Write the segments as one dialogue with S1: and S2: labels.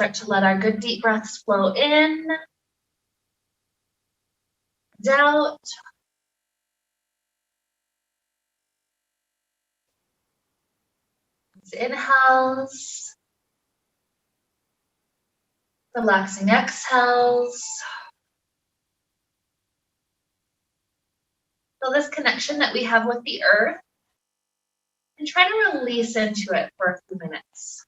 S1: start to let our good deep breaths flow in and out. Inhales, relaxing exhales. Feel this connection that we have with the earth and try to release into it for a few minutes.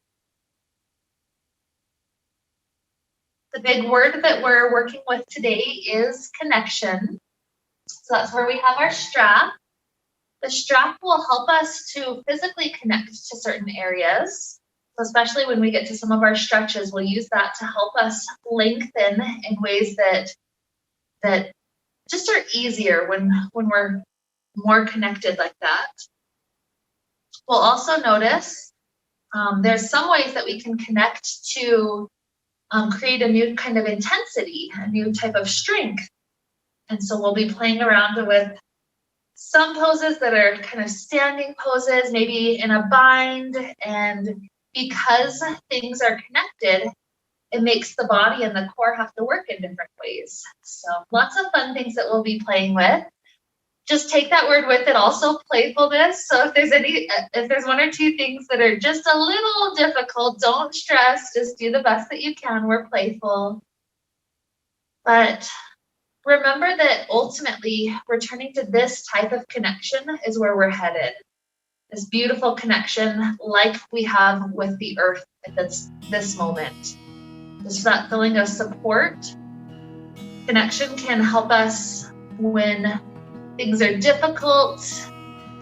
S1: The big word that we're working with today is connection. So that's where we have our strap. The strap will help us to physically connect to certain areas. So especially when we get to some of our stretches, we'll use that to help us lengthen in ways that just are easier when we're more connected like that. We'll also notice there's some ways that we can connect to create a new kind of intensity, a new type of strength. And so we'll be playing around with some poses that are kind of standing poses, maybe in a bind. And because things are connected, it makes the body and the core have to work in different ways. So lots of fun things that we'll be playing with. Just take that word with it, also playfulness. So if there's one or two things that are just a little difficult, don't stress, just do the best that you can. We're playful. But remember that ultimately returning to this type of connection is where we're headed. This beautiful connection like we have with the earth at this moment. Just that feeling of support. Connection can help us when things are difficult.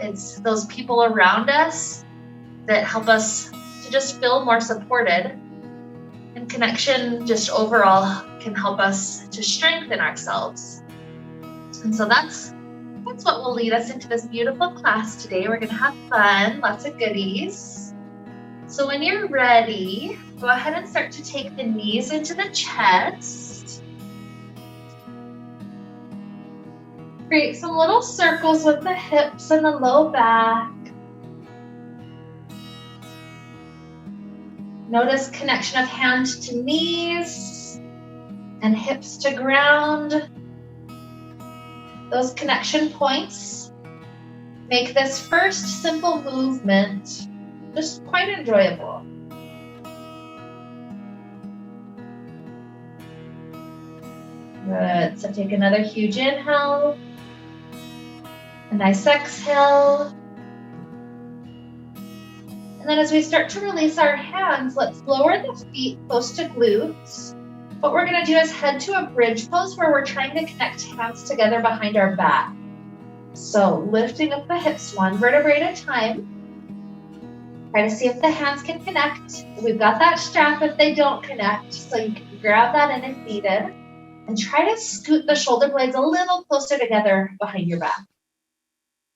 S1: It's those people around us that help us to just feel more supported. And connection just overall can help us to strengthen ourselves. And so that's what will lead us into this beautiful class today. We're going to have fun, lots of goodies. So when you're ready, go ahead and start to take the knees into the chest. Create some little circles with the hips and the low back. Notice connection of hand to knees and hips to ground. Those connection points make this first simple movement just quite enjoyable. Good. So take another huge inhale. A nice exhale. And then as we start to release our hands, let's lower the feet close to glutes. What we're going to do is head to a bridge pose where we're trying to connect hands together behind our back. So lifting up the hips one vertebrae at a time. Try to see if the hands can connect. We've got that strap if they don't connect, so you can grab that in if needed. And try to scoot the shoulder blades a little closer together behind your back.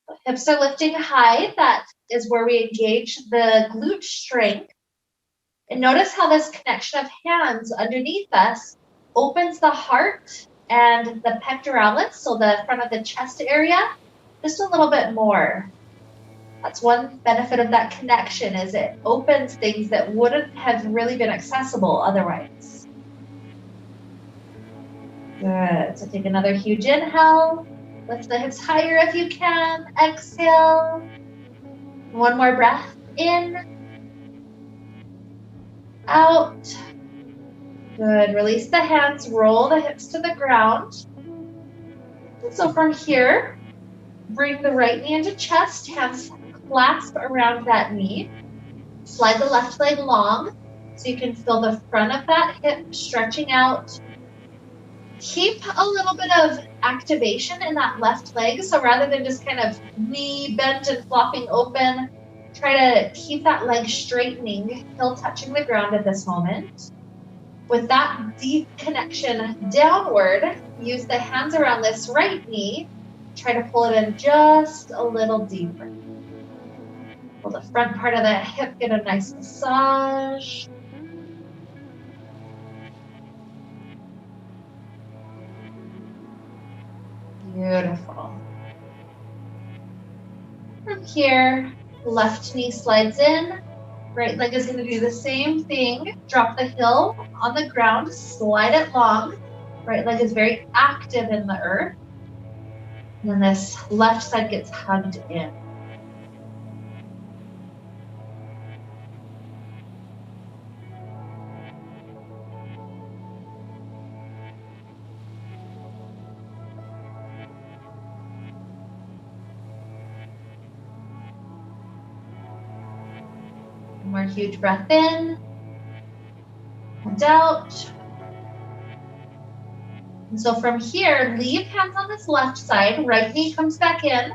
S1: The hips are lifting high. That is where we engage the glute strength. And notice how this connection of hands underneath us opens the heart and the pectoralis, so the front of the chest area, just a little bit more. That's one benefit of that connection, is it opens things that wouldn't have really been accessible otherwise. Good. So take another huge inhale. Lift the hips higher if you can. Exhale. One more breath in. Out. Good. Release the hands. Roll the hips to the ground. And so from here, bring the right knee into chest. Hands clasp around that knee. Slide the left leg long so you can feel the front of that hip stretching out. Keep a little bit of activation in that left leg. So rather than just kind of knee bent and flopping open, try to keep that leg straightening, heel touching the ground at this moment. With that deep connection downward, use the hands around this right knee. Try to pull it in just a little deeper. Pull the front part of that hip, get a nice massage. Beautiful. From here, left knee slides in, Right leg is going to do the same thing. Drop the heel on the ground, slide it long. Right leg is very active in the earth. And then this left side gets hugged in. One more huge breath in and out. And so from here, leave hands on this left side, right knee comes back in.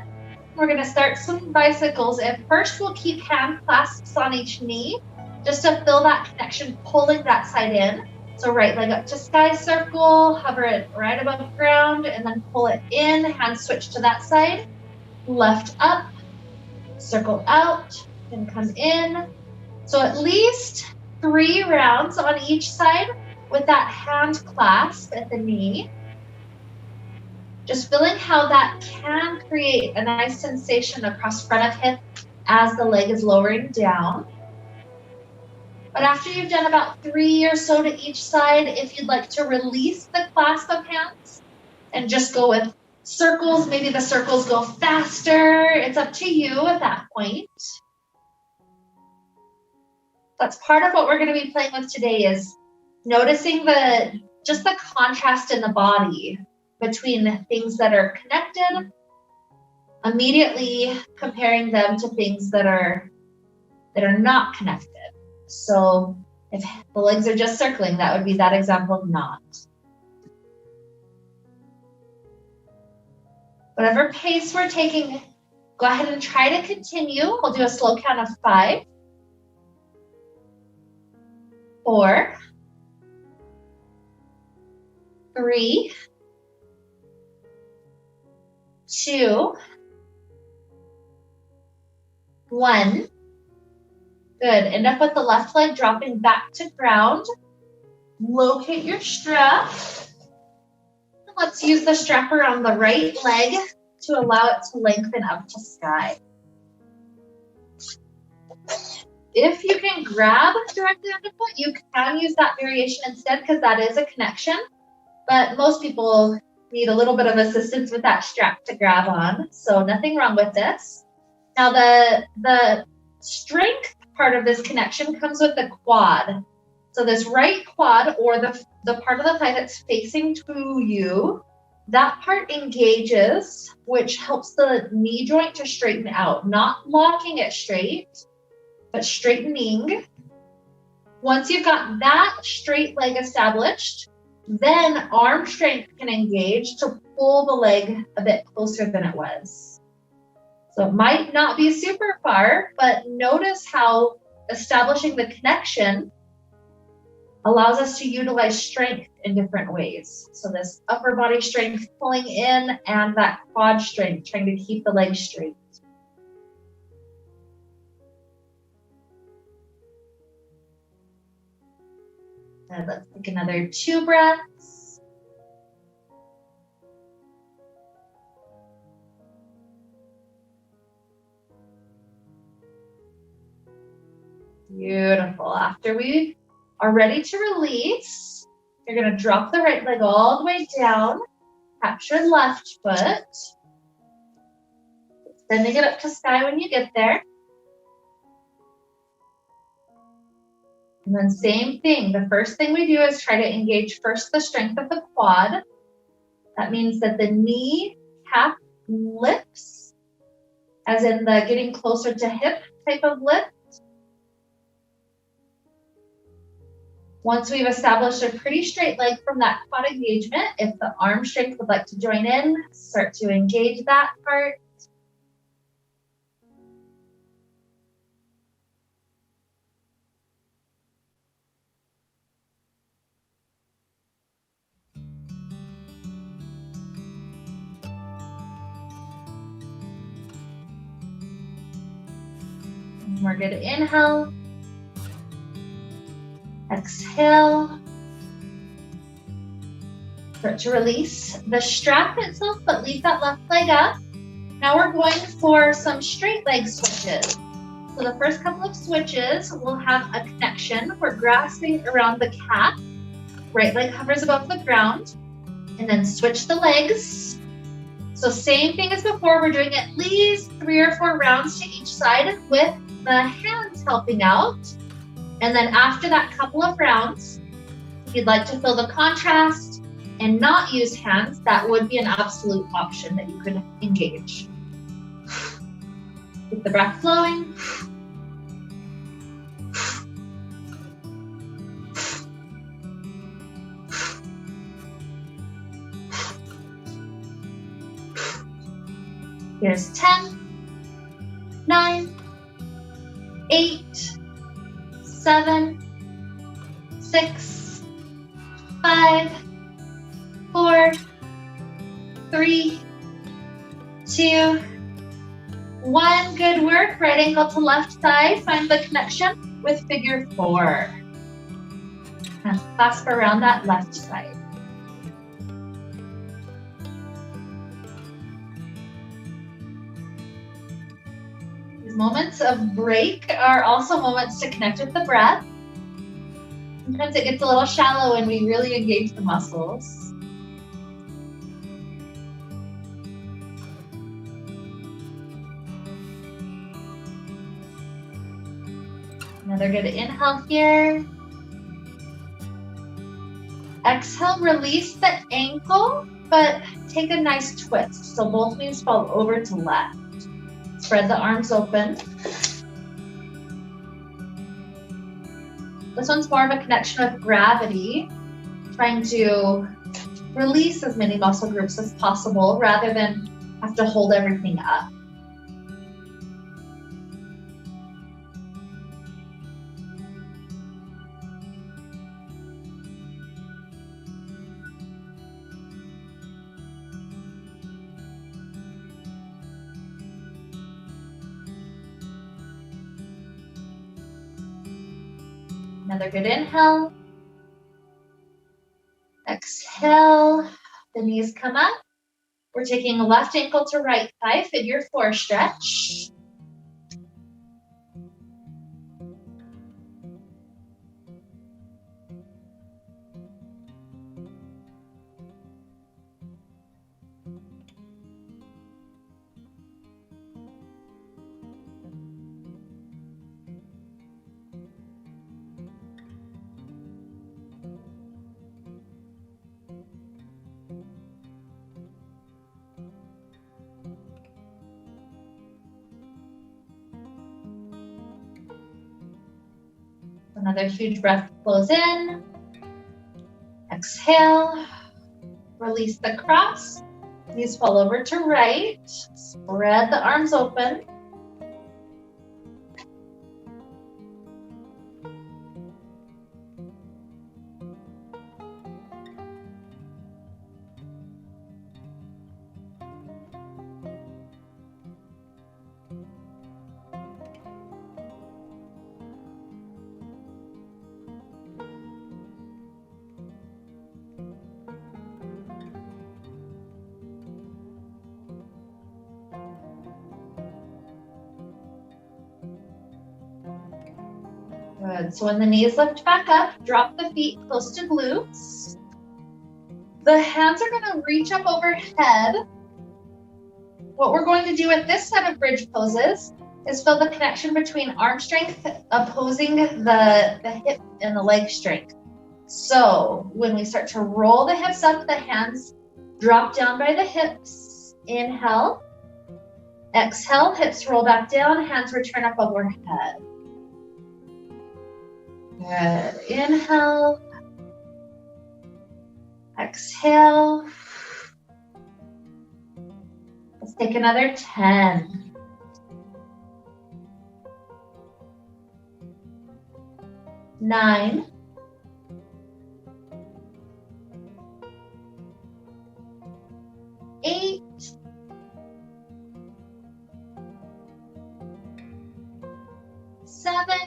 S1: We're going to start some bicycles. And first we'll keep hand clasps on each knee just to feel that connection, pulling that side in. So right leg up to sky circle, hover it right above ground, and then pull it in. Hands switch to that side. Left up, circle out, and come in. So at least 3 rounds on each side with that hand clasp at the knee. Just feeling how that can create a nice sensation across front of hip as the leg is lowering down. But after you've done about 3 or so to each side, if you'd like to release the clasp of hands and just go with circles, maybe the circles go faster, it's up to you at that point. That's part of what we're going to be playing with today, is noticing just the contrast in the body between things that are connected, immediately comparing them to things that are not connected. So if the legs are just circling, that would be that example of not. Whatever pace we're taking, go ahead and try to continue. We'll do a slow count of 5, 4, 3, 2, 1. Good. End up with the left leg dropping back to ground. Locate your strap. Let's use the strap around the right leg to allow it to lengthen up to sky. If you can grab directly underfoot, you can use that variation instead, because that is a connection. But most people need a little bit of assistance with that strap to grab on, so nothing wrong with this. Now the strength part of this connection comes with the quad. So this right quad, or the part of the thigh that's facing to you, that part engages, which helps the knee joint to straighten out, not locking it straight, but straightening. Once you've got that straight leg established, then arm strength can engage to pull the leg a bit closer than it was. So it might not be super far, but notice how establishing the connection allows us to utilize strength in different ways. So this upper body strength pulling in, and that quad strength trying to keep the leg straight. And let's take another 2 breaths. Beautiful. After we are ready to release, you're going to drop the right leg all the way down, capture left foot, extending it up to sky when you get there. And then same thing, the first thing we do is try to engage first the strength of the quad. That means that the knee cap lifts, as in the getting closer to hip type of lift. Once we've established a pretty straight leg from that quad engagement, if the arm strength would like to join in, start to engage that part. And we're good to inhale. Exhale. Start to release the strap itself, but leave that left leg up. Now we're going for some straight leg switches. So the first couple of switches will have a connection. We're grasping around the calf. Right leg hovers above the ground. And then switch the legs. So same thing as before. We're doing at least 3 or 4 rounds to each side with the hands helping out. And then after that couple of rounds, if you'd like to feel the contrast and not use hands, that would be an absolute option that you could engage. Keep the breath flowing. Here's 10, 9, 8, 7, 6, 5, 4, 3, 2, 1. Good work. Right ankle to left side. Find the connection with figure 4. And clasp around that left side. These moments of break are also moments to connect with the breath. Sometimes it gets a little shallow when we really engage the muscles. Another good inhale here. Exhale, release the ankle, but take a nice twist. So both knees fall over to left. Spread the arms open. This one's more of a connection with gravity, trying to release as many muscle groups as possible rather than have to hold everything up. Another good inhale. Exhale, the knees come up. We're taking left ankle to right thigh, figure 4 stretch. Another huge breath flows in. Exhale. Release the cross. Knees fall over to right. Spread the arms open. Good. So when the knees lift back up, drop the feet close to glutes. The hands are going to reach up overhead. What we're going to do with this set of bridge poses is feel the connection between arm strength opposing the hip and the leg strength. So when we start to roll the hips up, the hands drop down by the hips. Inhale. Exhale, hips roll back down, hands return up overhead. Good. Inhale. Exhale. Let's take another 10. 9. 8. 7.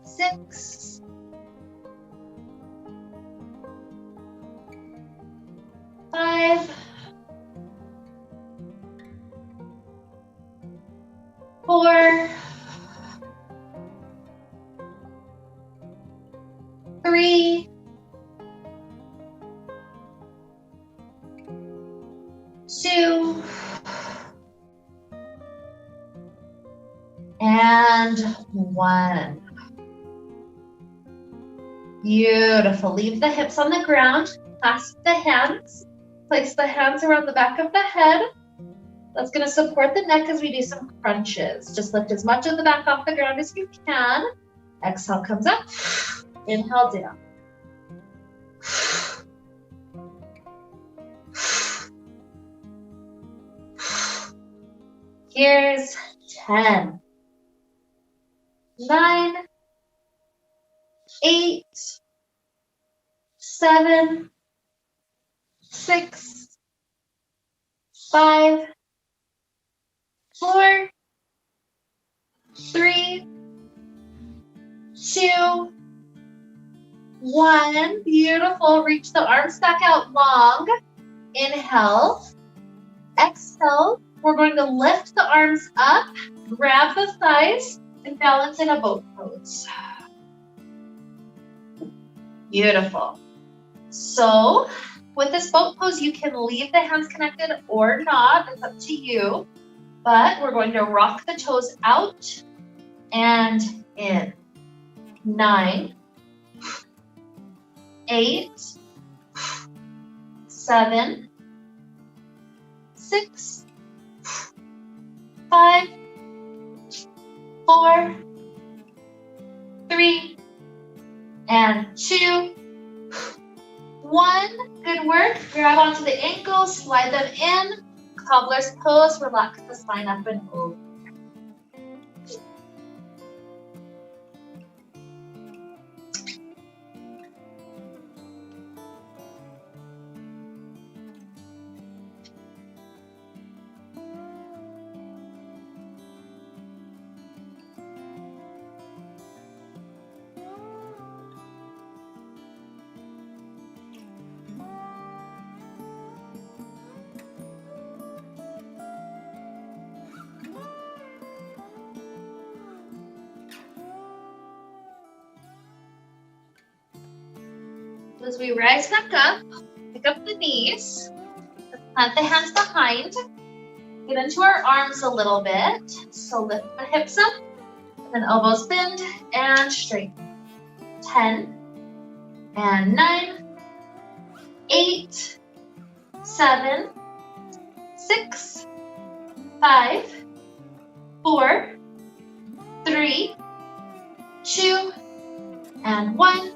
S1: 6. 5. 4, 3, 2, and 1. Beautiful. Leave the hips on the ground. Clasp the hands. Place the hands around the back of the head. That's going to support the neck as we do some crunches. Just lift as much of the back off the ground as you can. Exhale comes up. Inhale down. Here's 10, 9, 8, 7, 6, 5, 4, 3, 2, 1. Beautiful. Reach the arms back out long. Inhale. Exhale. We're going to lift the arms up, grab the thighs, and balance in a boat pose. Beautiful. So with this boat pose, you can leave the hands connected or not. It's up to you. But we're going to rock the toes out and in. 9, 8, 7, 6, 5, 4, 3, and 2, 1. Good work. Grab onto the ankles, slide them in. Cobbler's pose. Relax the spine up and over. As we rise back up, pick up the knees, plant the hands behind, get into our arms a little bit. So lift the hips up, and then elbows bend and straighten. 10, and 9, 8, 7, 6, 5, 4, 3, 2, and 1.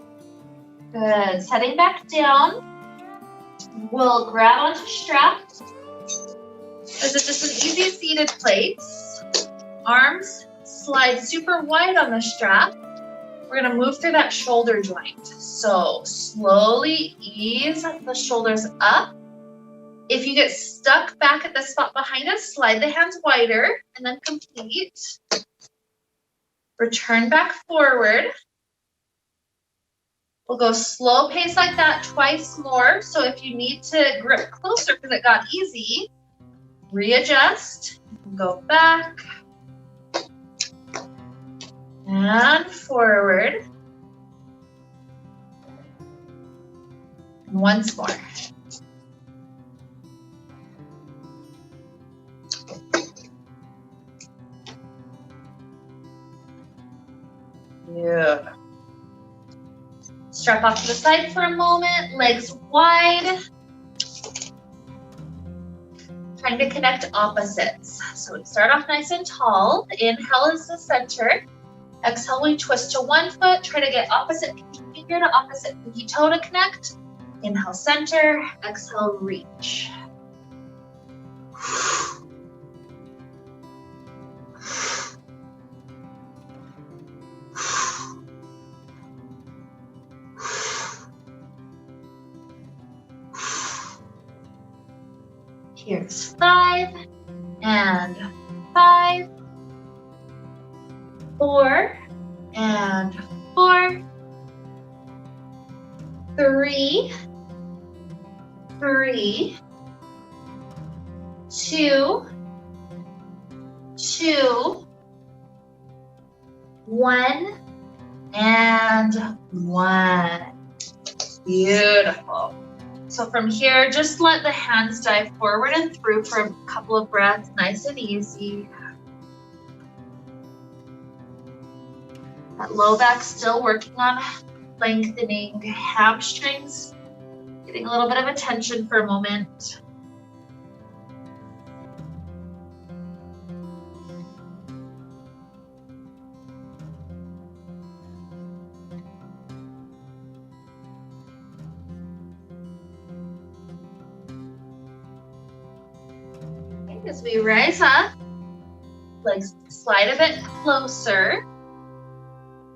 S1: Good. Setting back down. We'll grab onto straps. This is just an easy seated place. Arms slide super wide on the strap. We're going to move through that shoulder joint. So slowly ease the shoulders up. If you get stuck back at the spot behind us, slide the hands wider and then complete. Return back forward. We'll go slow pace like that twice more. So if you need to grip closer because it got easy, readjust, go back and forward. And once more. Yeah. Strap off to the side for a moment, legs wide. Trying to connect opposites. So we start off nice and tall. Inhale is the center. Exhale, we twist to one foot. Try to get opposite pinky finger to opposite pinky toe to connect. Inhale, center. Exhale, reach. Here's 5, and 5, 4, and 4, 3, 3, 2, 2, 1 and 1. Beautiful. So from here, just let the hands dive forward and through for a couple of breaths, nice and easy. That low back still working on lengthening, hamstrings, getting a little bit of attention for a moment. As we rise up, legs slide a bit closer.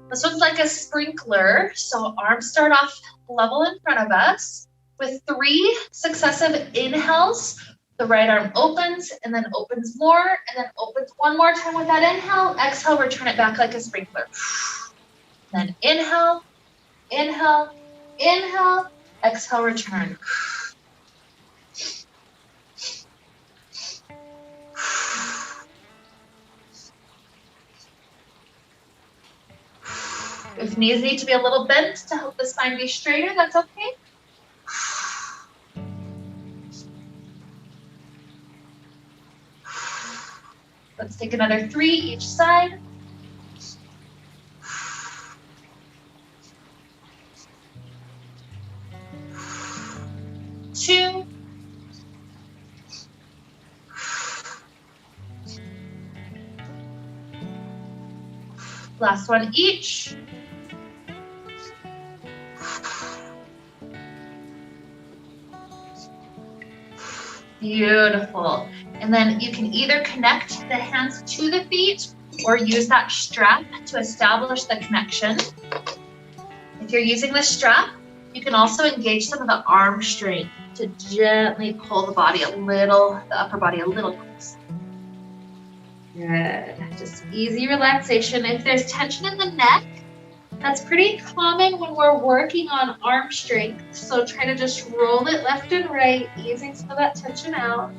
S1: This one's like a sprinkler, so arms start off level in front of us. With 3 successive inhales, the right arm opens and then opens more and then opens one more time with that inhale. Exhale, return it back like a sprinkler. Then inhale, inhale, inhale, exhale, return. If knees need to be a little bent to help the spine be straighter, that's okay. Let's take another 3 each side. Two. Last one each. Beautiful. And then you can either connect the hands to the feet or use that strap to establish the connection. If you're using the strap, you can also engage some of the arm strength to gently pull the body a little, the upper body a little closer. Good. Just easy relaxation. If there's tension in the neck, that's pretty common when we're working on arm strength. So try to just roll it left and right, easing some of that tension out.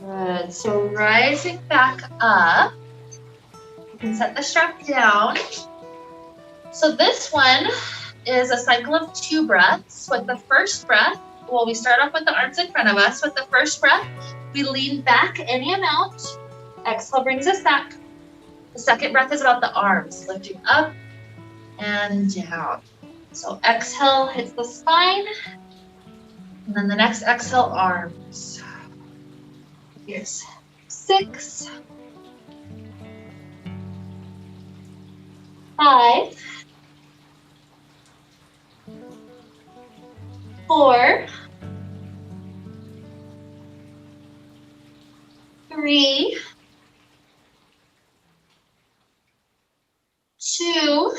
S1: Good. So rising back up, you can set the strap down. So this one is a cycle of 2 breaths. With the first breath, well, we start off with the arms in front of us. With the first breath, we lean back any amount. Exhale brings us back. The second breath is about the arms, lifting up and down. So exhale hits the spine, and then the next exhale, arms. Here's 6, 5, 4, 3, 2,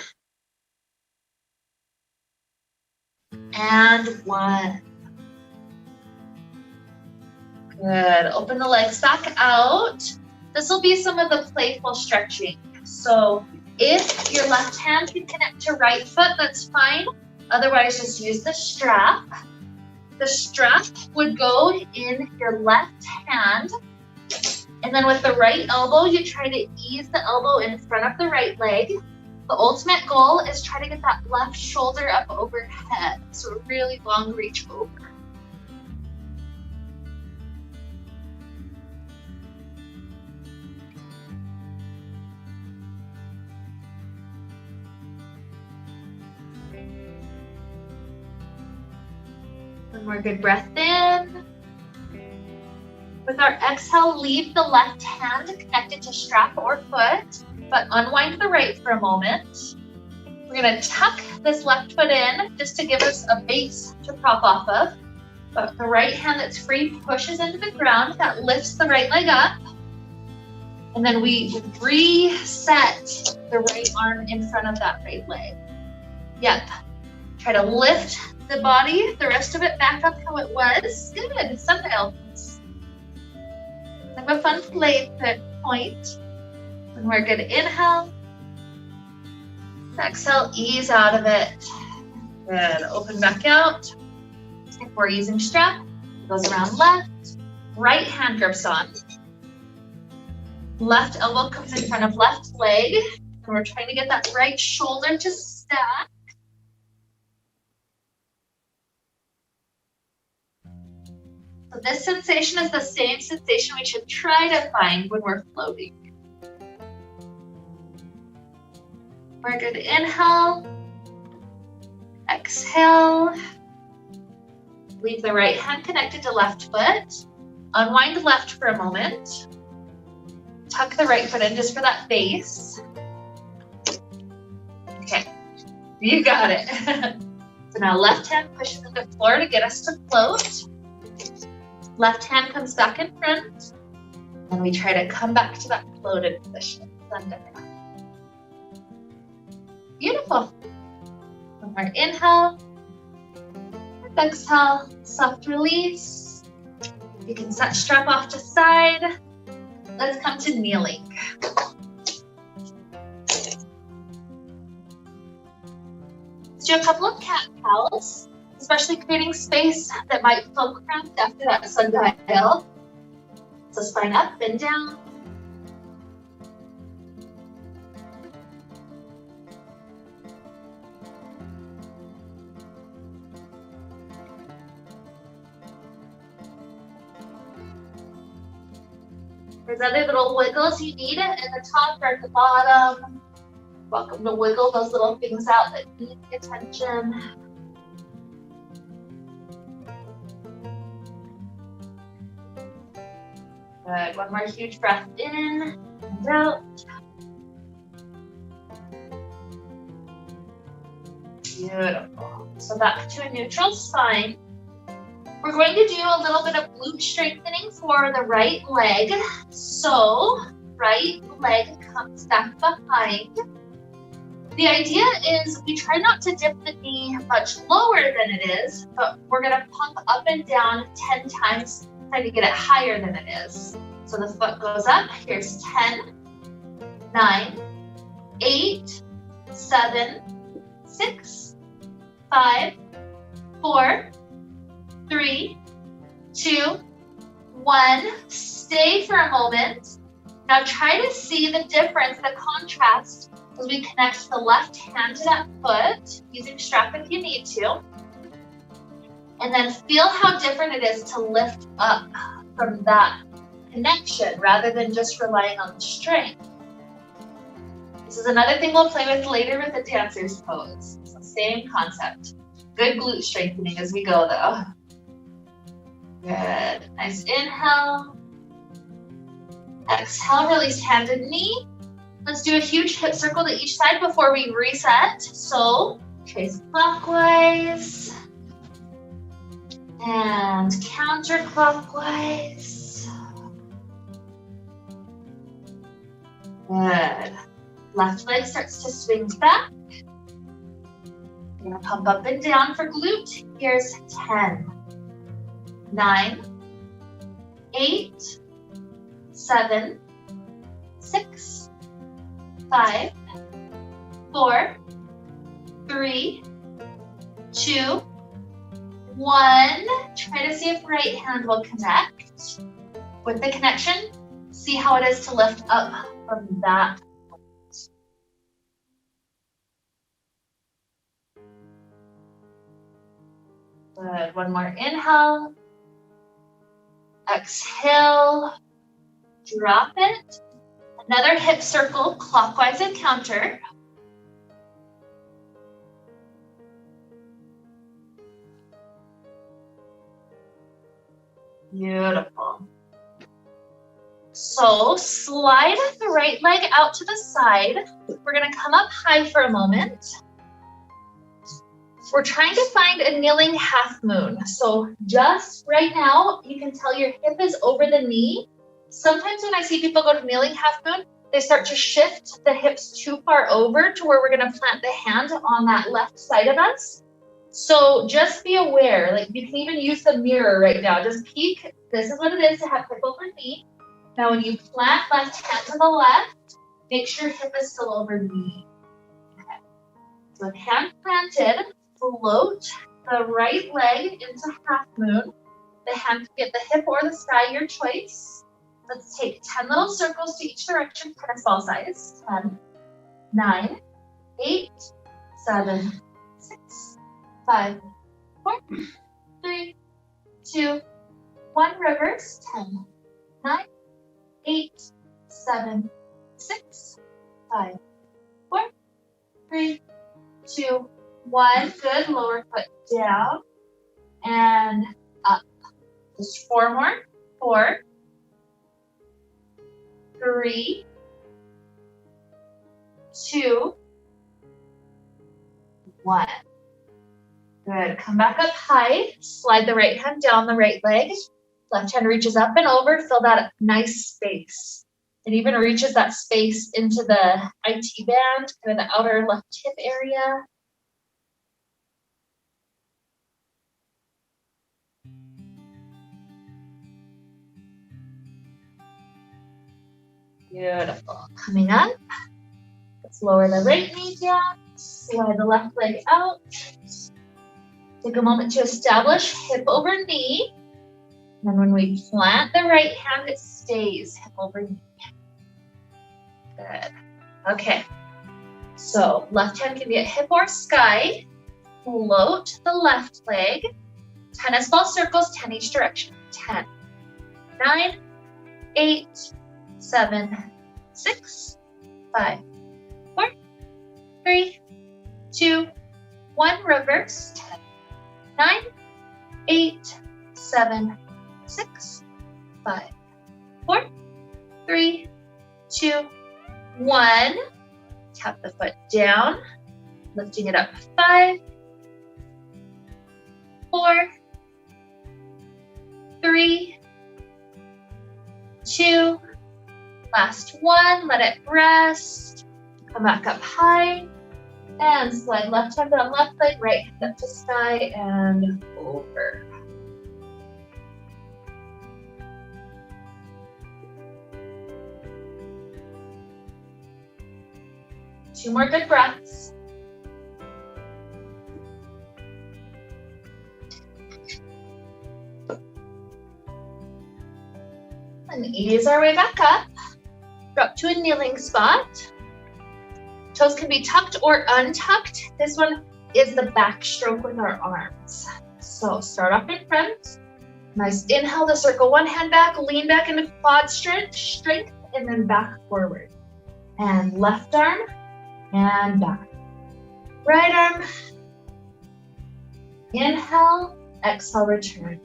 S1: and 1. Good. Open the legs back out. This will be some of the playful stretching. So if your left hand can connect to right foot, that's fine. Otherwise, just use the strap. The strap would go in your left hand. And then with the right elbow, you try to ease the elbow in front of the right leg. The ultimate goal is try to get that left shoulder up overhead. So a really long reach over. One more good breath in. With our exhale, leave the left hand connected to strap or foot, but unwind the right for a moment. We're gonna tuck this left foot in just to give us a base to prop off of. But the right hand that's free pushes into the ground, that lifts the right leg up. And then we reset the right arm in front of that right leg. Yep. Try to lift the body, the rest of it back up how it was. Good. Sundial pose. Have a fun play point. When we're good, inhale. Exhale, ease out of it. Good. Open back out. If we're using strap, it goes around left. Right hand grips on. Left elbow comes in front of left leg. And we're trying to get that right shoulder to stack. So this sensation is the same sensation we should try to find when we're floating. We're good. Inhale. Exhale. Leave the right hand connected to left foot. Unwind left for a moment. Tuck the right foot in just for that base. Okay, you got it. So now left hand pushes into the floor to get us to float. Left hand comes back in front. And we try to come back to that floated position. Beautiful. One more inhale. Exhale, soft release. You can set strap off to side. Let's come to kneeling. Let's do a couple of cat-cows, especially creating space that might feel cramped after that sundial. So spine up and down. There's other little wiggles you need in the top or at the bottom. Welcome to wiggle those little things out that need attention. Good. One more huge breath in and out. Beautiful. So back to a neutral spine. We're going to do a little bit of glute strengthening for the right leg. So, right leg comes back behind. The idea is we try not to dip the knee much lower than it is, but we're gonna pump up and down 10 times, trying to get it higher than it is. So the foot goes up, here's 10, 9, 8, 7, 6, 5, 4, 3, 2, 1. Stay for a moment. Now try to see the difference, the contrast, as we connect the left hand to that foot, using strap if you need to. And then feel how different it is to lift up from that connection rather than just relying on the strength. This is another thing we'll play with later with the dancer's pose. So same concept. Good glute strengthening as we go though. Good. Nice inhale. Exhale, release hand and knee. Let's do a huge hip circle to each side before we reset. So, trace clockwise and counterclockwise. Good. Left leg starts to swing back. We're gonna pump up and down for glute. Here's 10. 9, 8, 7, 6, 5, 4, 3, 2, 1. Try to see if right hand will connect. With the connection, see how it is to lift up from that. Good. One more inhale. Exhale, drop it. Another hip circle, clockwise and counter. Beautiful. So slide the right leg out to the side. We're gonna come up high for a moment. We're trying to find a kneeling half moon. So just right now, you can tell your hip is over the knee. Sometimes when I see people go to kneeling half moon, they start to shift the hips too far over to where we're gonna plant the hand on that left side of us. So just be aware, like you can even use the mirror right now. Just peek. This is what it is to have hip over knee. Now when you plant left hand to the left, make sure hip is still over knee. Okay. So with hand planted, float the right leg into half moon. The hand can be at the hip or the sky, your choice. Let's take 10 little circles to each direction, tennis ball size. 10, 9, 8, 7, 6, 5, 4, 3, 2, 1. Reverse. 10, 9, 8, 7, 6, 5, 4, 3, 2, 1. Good. Lower foot down and up. Just 4 more. 4, 3, 2, 1. Good. Come back up high. Slide the right hand down the right leg. Left hand reaches up and over. Fill that nice space. It even reaches that space into the IT band, kind of the outer left hip area. Beautiful. Coming up. Let's lower the right knee down. Slide the left leg out. Take a moment to establish hip over knee. And then when we plant the right hand, it stays hip over knee. Good. Okay. So left hand can be at hip or sky. Float the left leg. Tennis ball circles, 10 each direction. 10, 9, 8, 7, 6, 5, 4, 3, 2, 1. Reverse. 10, 9, 8, 7, 6, 5, 4, 3, 2, 1. Tap the foot down, lifting it up. 5, 4, 3, 2, last one. Let it rest. Come back up high and slide left hand down left leg, right hand up to sky and over. Two more good breaths. And ease our way back up. Drop to a kneeling spot. Toes can be tucked or untucked. This one is the back stroke with our arms. So start off in front. Nice inhale to circle one hand back, lean back into quad strength, and then back forward. And left arm and back. Right arm. Inhale, exhale, return.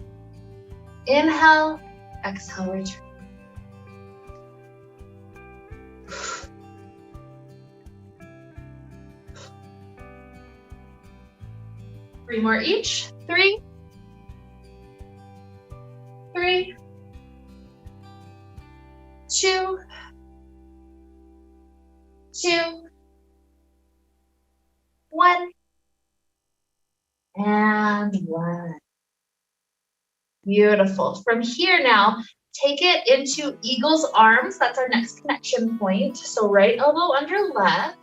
S1: Inhale, exhale, return. Three more each. 3, 3, 2, 2, 1, and 1. Beautiful. From here now, take it into eagle's arms. That's our next connection point. So right elbow under left.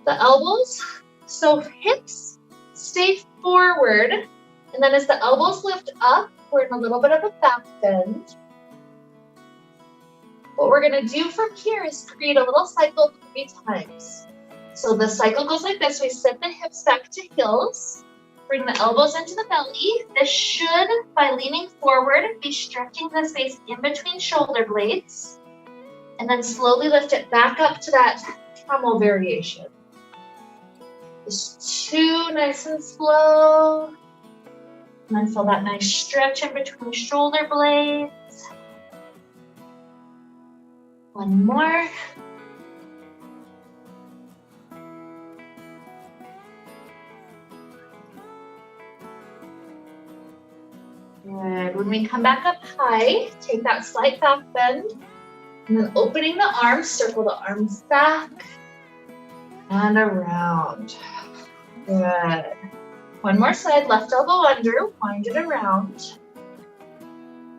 S1: The elbows, so hips stay forward. And then as the elbows lift up, we're in a little bit of a back bend. What we're gonna do from here is create a little cycle 3 times. So the cycle goes like this. We set the hips back to heels. Bring the elbows into the belly. This should, by leaning forward, be stretching the space in between shoulder blades. And then slowly lift it back up to that camel variation. Just 2, nice and slow. And then feel that nice stretch in between shoulder blades. 1 more. Good. When we come back up high, take that slight back bend. And then opening the arms, circle the arms back and around. Good. One more side, left elbow under, wind it around.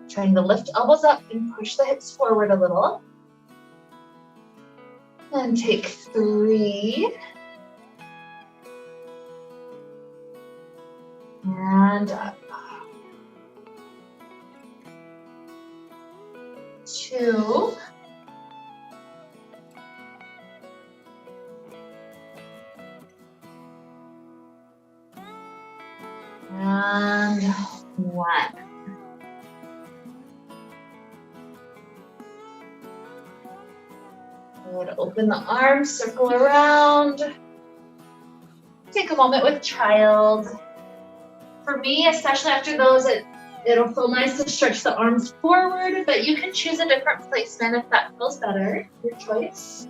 S1: Trying to lift elbows up and push the hips forward a little. And take 3. And up. 2. And 1. Good. Open the arms, circle around. Take a moment with child. For me, especially after those, it'll feel nice to stretch the arms forward, but you can choose a different placement if that feels better. Your choice.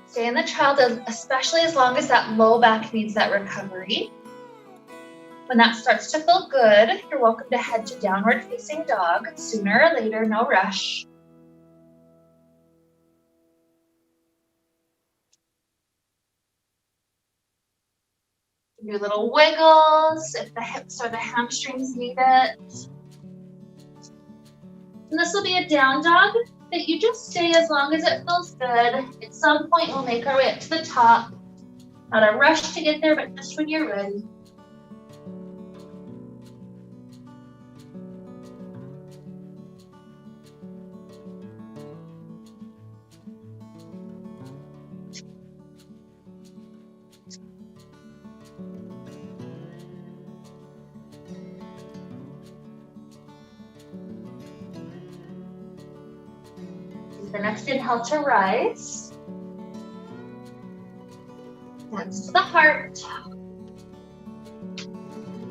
S1: Stay in the child, especially as long as that low back needs that recovery. When that starts to feel good, you're welcome to head to downward facing dog. Sooner or later, no rush. Do little wiggles if the hips or the hamstrings need it. And this will be a down dog that you just stay as long as it feels good. At some point, we'll make our way up to the top. Not a rush to get there, but just when you're ready. The next inhale to rise. Hands to the heart.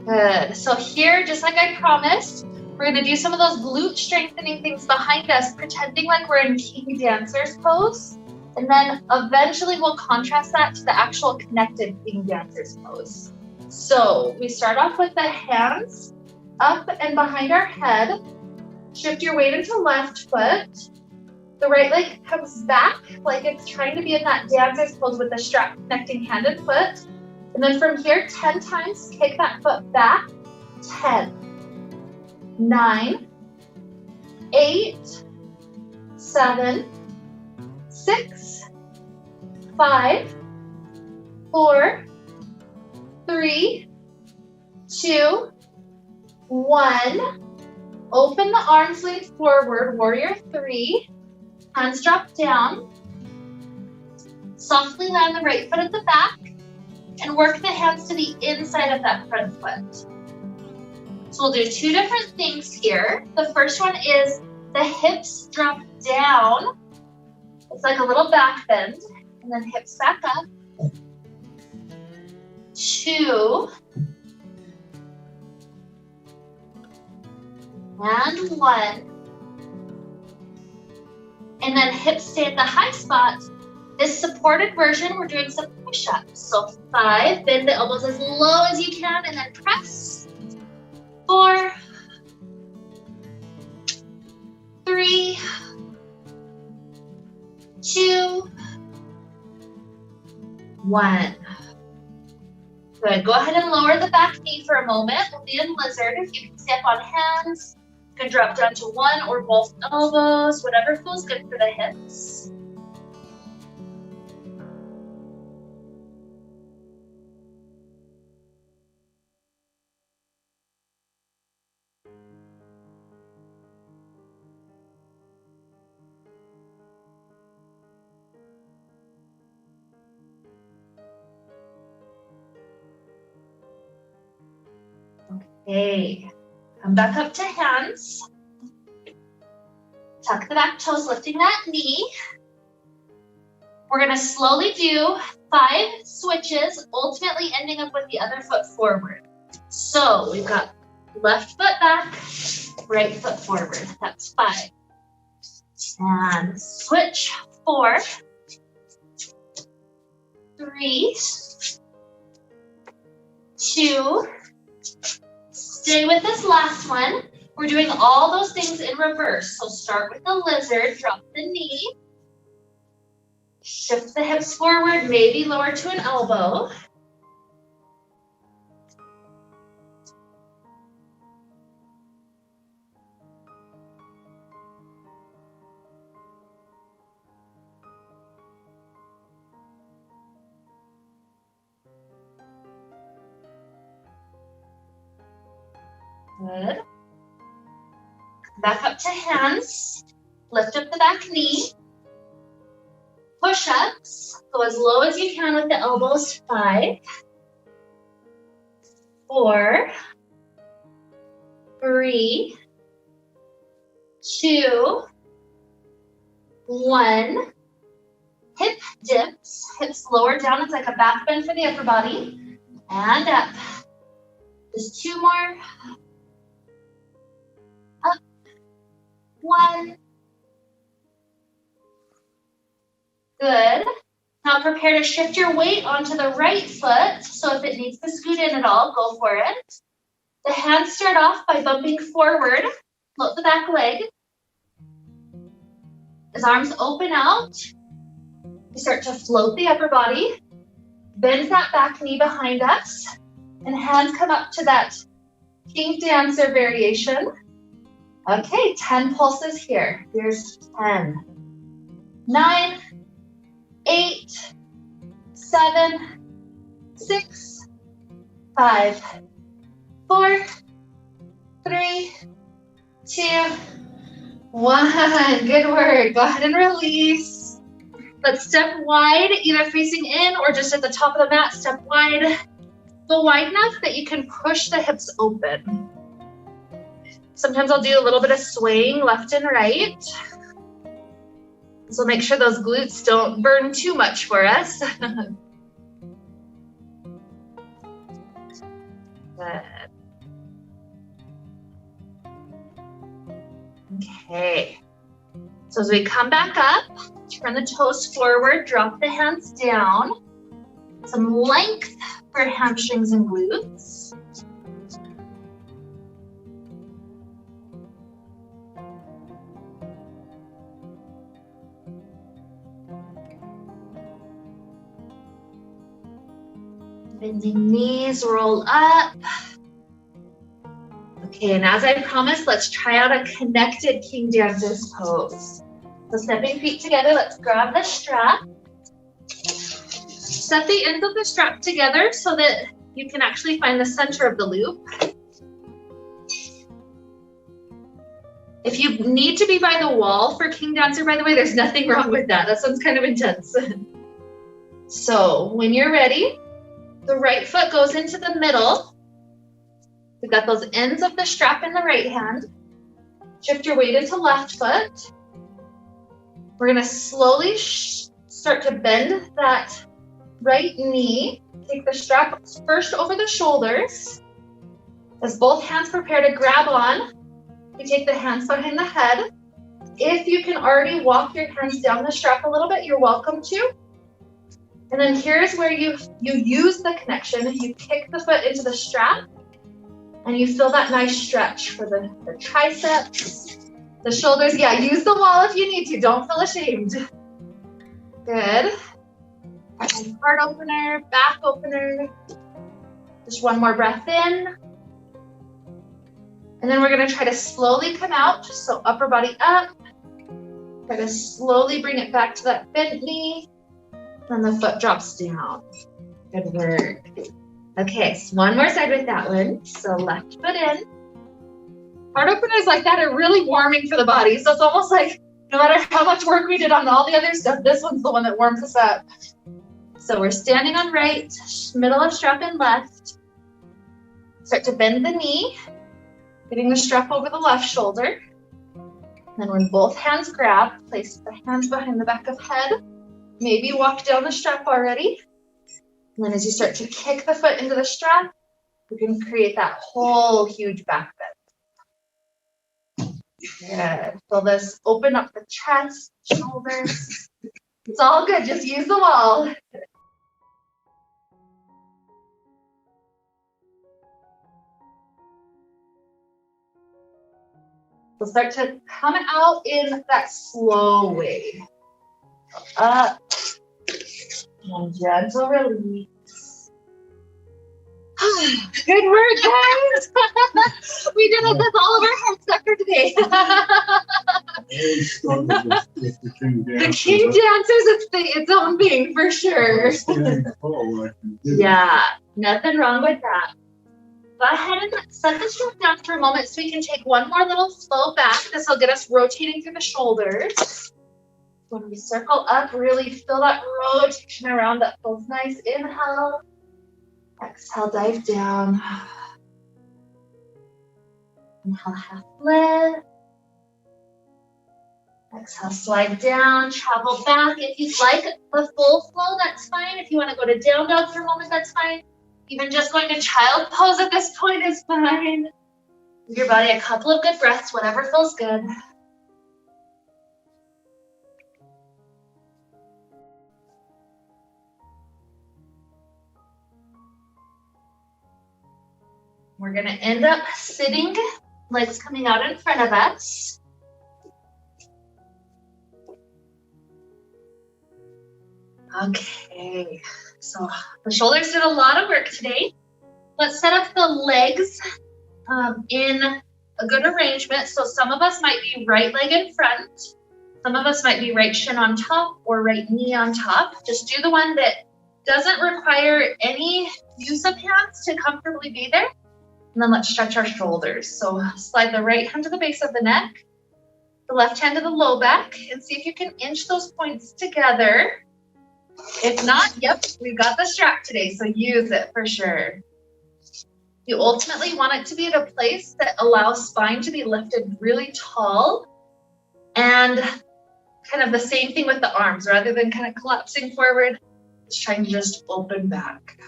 S1: Good. So here, just like I promised, we're going to do some of those glute strengthening things behind us, pretending like we're in king dancer's pose. And then eventually we'll contrast that to the actual connected king dancer's pose. So we start off with the hands up and behind our head. Shift your weight into left foot. The right leg comes back like it's trying to be in that dancer's pose with the strap connecting hand and foot. And then from here, 10 times, kick that foot back. 10, 9, 8, 7, 6, 5, 4, 3, 2, 1. Open the arms, lean forward, warrior 3. Hands drop down. Softly land the right foot at the back and work the hands to the inside of that front foot. So we'll do 2 different things here. The first one is the hips drop down. It's like a little back bend, and then hips back up. 2. And 1. And then hips stay at the high spot. This supported version, we're doing some push-ups. So 5, bend the elbows as low as you can, and then press. 4, 3, 2, 1. Good. Go ahead and lower the back knee for a moment. We'll be in lizard. If you can step on hands, you can drop down to one or both elbows, whatever feels good for the hips. Okay, come back up to hands. Tuck the back toes, lifting that knee. We're gonna slowly do 5 switches, ultimately ending up with the other foot forward. So we've got left foot back, right foot forward. That's 5. And switch 4, 3, 2. Stay with this last one. We're doing all those things in reverse. So start with the lizard, drop the knee. Shift the hips forward, maybe lower to an elbow. Good. Back up to hands. Lift up the back knee. Push-ups. Go as low as you can with the elbows. 5, 4, 3, 2, 1. Hip dips. Hips lower down. It's like a back bend for the upper body. And up. Just 2 more. Up. 1. Good. Now prepare to shift your weight onto the right foot. So if it needs to scoot in at all, go for it. The hands start off by bumping forward. Float the back leg. As arms open out, you start to float the upper body. Bend that back knee behind us. And hands come up to that king dancer variation. Okay, 10 pulses here. Here's 10, 9, 8, 7, 6, 5, 4, 3, 2, 1. Good work. Go ahead and release. Let's step wide, either facing in or just at the top of the mat. Step wide. Go wide enough that you can push the hips open. Sometimes I'll do a little bit of swaying left and right. So make sure those glutes don't burn too much for us. Good. Okay. So as we come back up, turn the toes forward, drop the hands down. Some length for hamstrings and glutes. Bending knees, roll up. Okay, and as I promised, let's try out a connected king dancer's pose. So stepping feet together, let's grab the strap. Set the ends of the strap together so that you can actually find the center of the loop. If you need to be by the wall for king dancer, by the way, there's nothing wrong with that. That sounds kind of intense. So when you're ready, the right foot goes into the middle. We've got those ends of the strap in the right hand. Shift your weight into left foot. We're gonna slowly start to bend that right knee. Take the strap first over the shoulders. As both hands prepare to grab on, you take the hands behind the head. If you can already walk your hands down the strap a little bit, you're welcome to. And then here's where you use the connection. You kick the foot into the strap and you feel that nice stretch for the triceps, the shoulders. Yeah, use the wall if you need to. Don't feel ashamed. Good. And heart opener, back opener. Just one more breath in. And then we're going to try to slowly come out. So upper body up. Try to slowly bring it back to that bent knee. Then the foot drops down. Good work. Okay, so one more side with that one. So left foot in. Heart openers like that are really warming for the body. So it's almost like no matter how much work we did on all the other stuff, this one's the one that warms us up. So we're standing on right, middle of strap in left. Start to bend the knee, getting the strap over the left shoulder. Then when both hands grab, place the hands behind the back of head. Maybe walk down the strap already. And then as you start to kick the foot into the strap, you can create that whole huge back bend. Good. Feel this open up the chest, shoulders. It's all good. Just use the wall. So start to come out in that slow way. Up and gentle release. Good work, guys. We did it with all of our heart sucker today. The king dancers, it's its own thing for sure. Yeah, nothing wrong with that. Go ahead and set the strap down for a moment so we can take one more little flow back. This will get us rotating through the shoulders. When we circle up, really feel that rotation around. That feels nice. Inhale. Exhale, dive down. Inhale, half lift. Exhale, slide down, travel back. If you'd like the full flow, that's fine. If you want to go to down dog for a moment, that's fine. Even just going to child pose at this point is fine. Give your body a couple of good breaths, whatever feels good. We're going to end up sitting, legs coming out in front of us. Okay, so the shoulders did a lot of work today. Let's set up the legs in a good arrangement. So some of us might be right leg in front. Some of us might be right shin on top or right knee on top. Just do the one that doesn't require any use of hands to comfortably be there. And then let's stretch our shoulders. So slide the right hand to the base of the neck, the left hand to the low back, and see if you can inch those points together. If not, yep, we've got the strap today, so use it for sure. You ultimately want it to be at a place that allows spine to be lifted really tall, and kind of the same thing with the arms, rather than kind of collapsing forward, it's trying to just open back.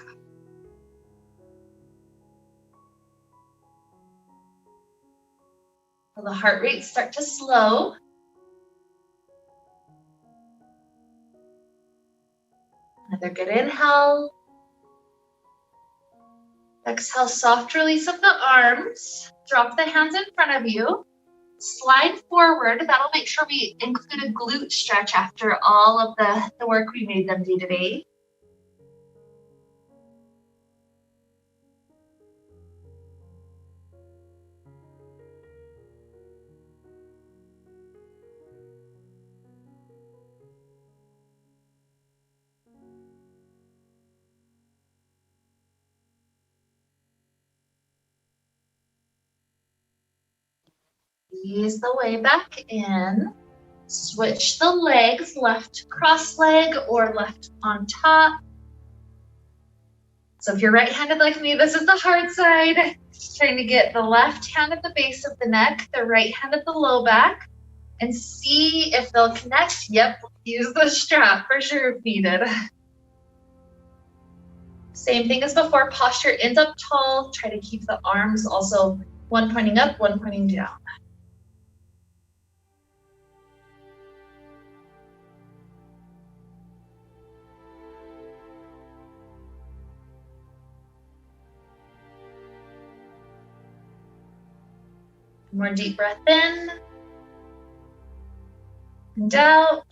S1: So the heart rate start to slow. Another good inhale. Exhale, soft release of the arms. Drop the hands in front of you. Slide forward. That'll make sure we include a glute stretch after all of the work we made them do today. Ease the way back in. Switch the legs, left cross leg or left on top. So if you're right-handed like me, this is the hard side. Just trying to get the left hand at the base of the neck, the right hand at the low back, and see if they'll connect. Yep, use the strap for sure if needed. Same thing as before, posture ends up tall. Try to keep the arms also one pointing up, one pointing down. More deep breath in and out.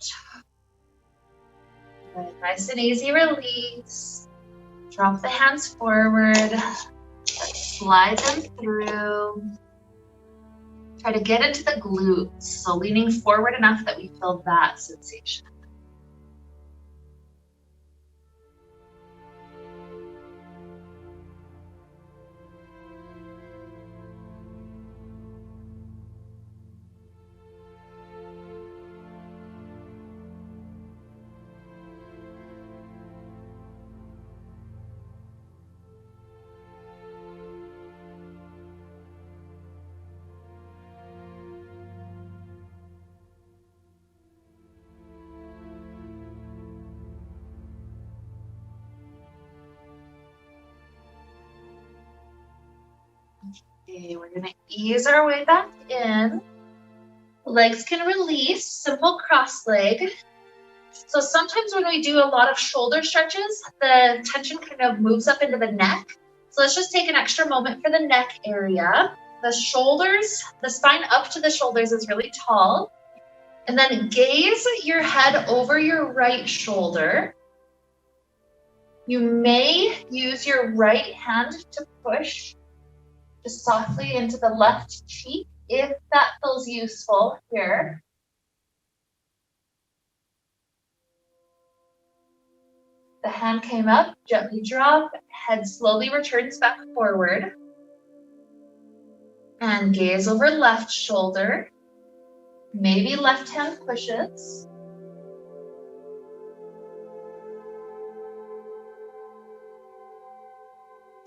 S1: Good. Nice and easy release. Drop the hands forward. Let's slide them through. Try to get into the glutes. So leaning forward enough that we feel that sensation. Okay, we're gonna ease our way back in. Legs can release, simple cross leg. So sometimes when we do a lot of shoulder stretches, the tension kind of moves up into the neck. So let's just take an extra moment for the neck area. the shoulders, the spine up to the shoulders is really tall. And then gaze your head over your right shoulder. You may use your right hand to push just softly into the left cheek if that feels useful here. The hand came up, gently drop, head slowly returns back forward. And gaze over left shoulder. Maybe left hand pushes.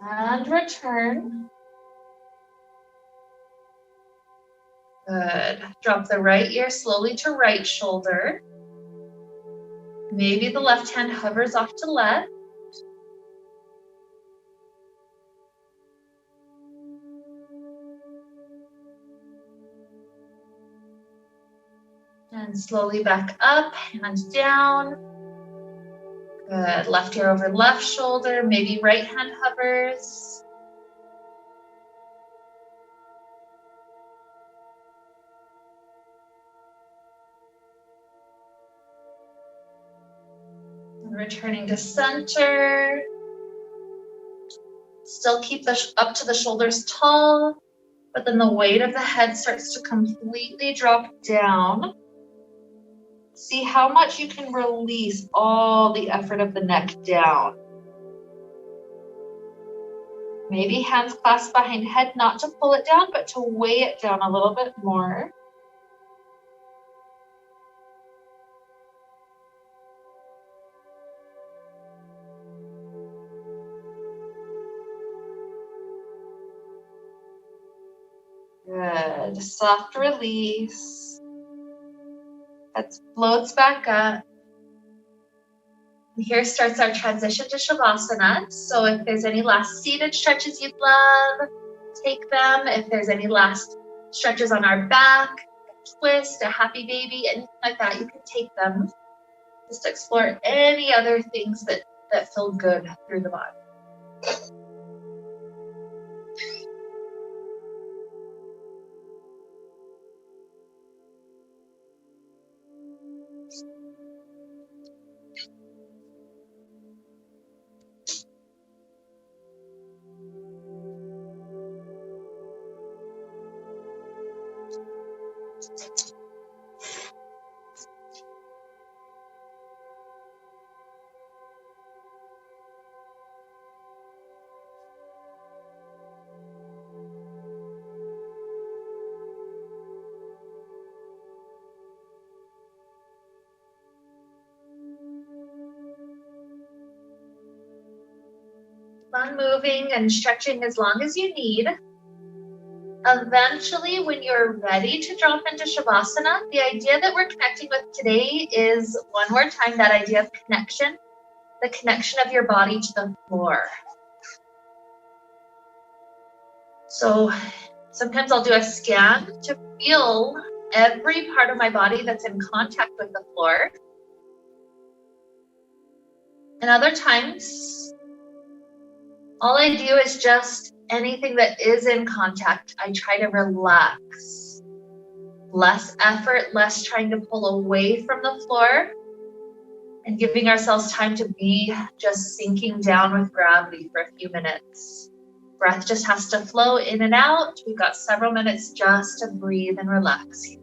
S1: And return. Good. Drop the right ear slowly to right shoulder. Maybe the left hand hovers off to left. And slowly back up, hands down. Good. Left ear over left shoulder. Maybe right hand hovers. And returning to center. Still keep up to the shoulders tall, but then the weight of the head starts to completely drop down. See how much you can release all the effort of the neck down. Maybe hands clasped behind head, not to pull it down, but to weigh it down a little bit more. Good. Soft release. Head floats back up. And here starts our transition to Shavasana. So if there's any last seated stretches you'd love, take them. If there's any last stretches on our back, a twist, a happy baby, anything like that, you can take them. Just explore any other things that feel good through the body. On moving and stretching as long as you need. Eventually, when you're ready to drop into Shavasana, the idea that we're connecting with today is, one more time, that idea of connection, the connection of your body to the floor. So sometimes I'll do a scan to feel every part of my body that's in contact with the floor. And other times, all I do is just anything that is in contact, I try to relax. Less effort, less trying to pull away from the floor, and giving ourselves time to be just sinking down with gravity for a few minutes. Breath just has to flow in and out. We've got several minutes just to breathe and relax here.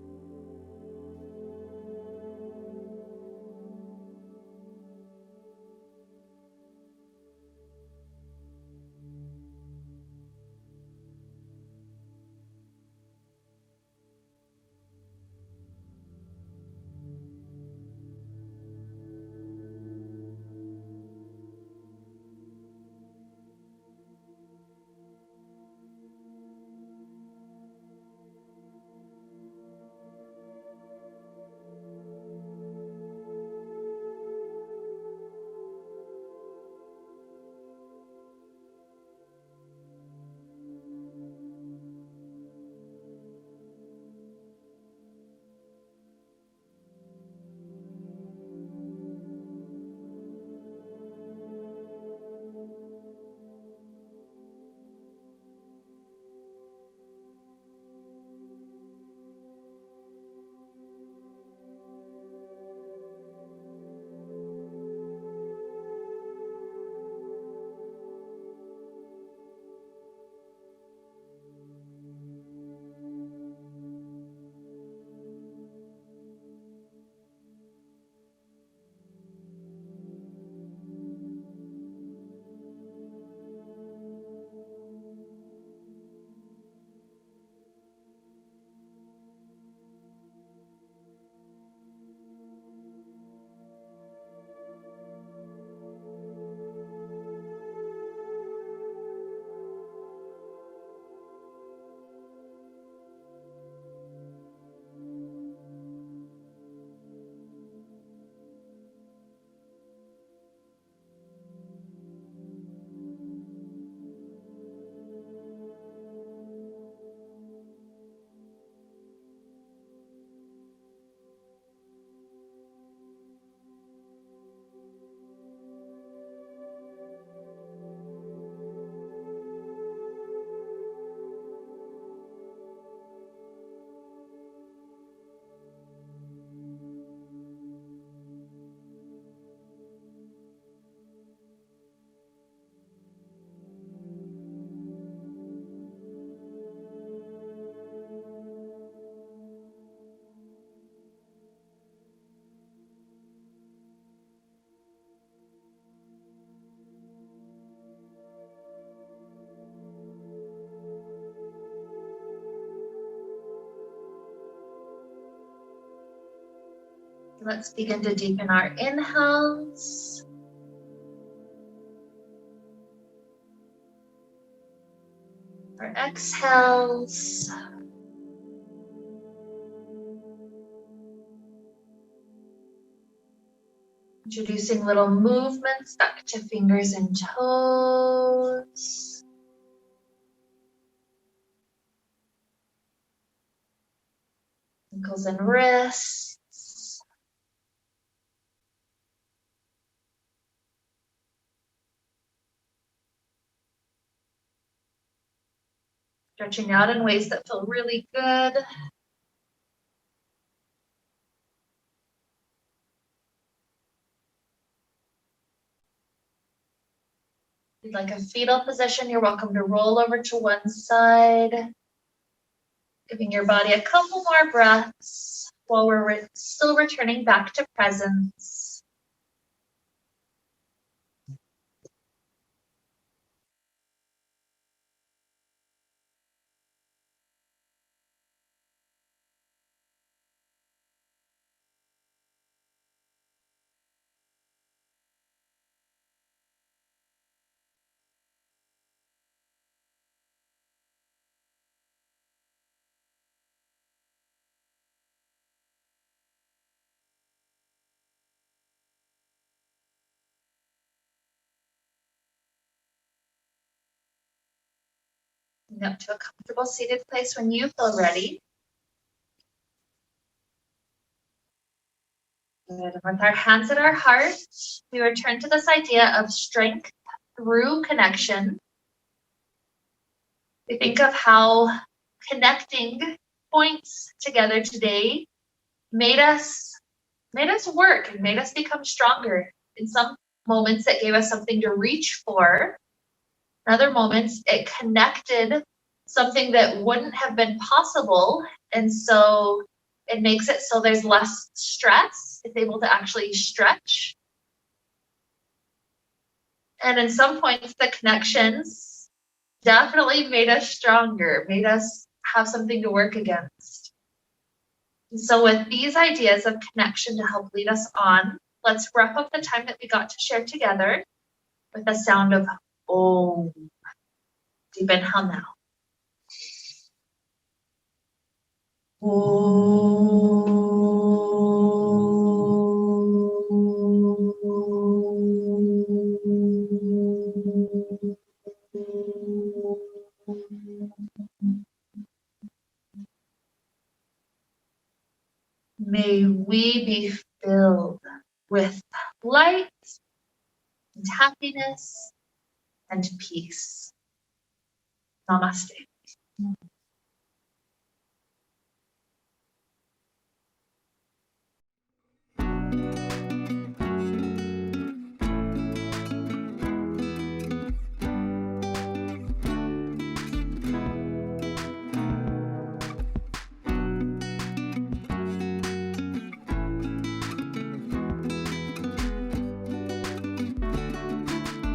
S1: Let's begin to deepen our inhales. Our exhales. Introducing little movements back to fingers and toes. Ankles and wrists. Stretching out in ways that feel really good. If you'd like a fetal position, you're welcome to roll over to one side. Giving your body a couple more breaths while we're still returning back to presence. Moving up to a comfortable seated place when you feel ready. Good. With our hands at our heart, we return to this idea of strength through connection. We think of how connecting points together today made us work and made us become stronger. In some moments, it gave us something to reach for. In other moments, it connected something that wouldn't have been possible. And so it makes it so there's less stress. It's able to actually stretch. And in some points, the connections definitely made us stronger, made us have something to work against. And so with these ideas of connection to help lead us on, let's wrap up the time that we got to share together with the sound of Om. Deep inhale now. May we be filled with light and happiness and peace. Namaste.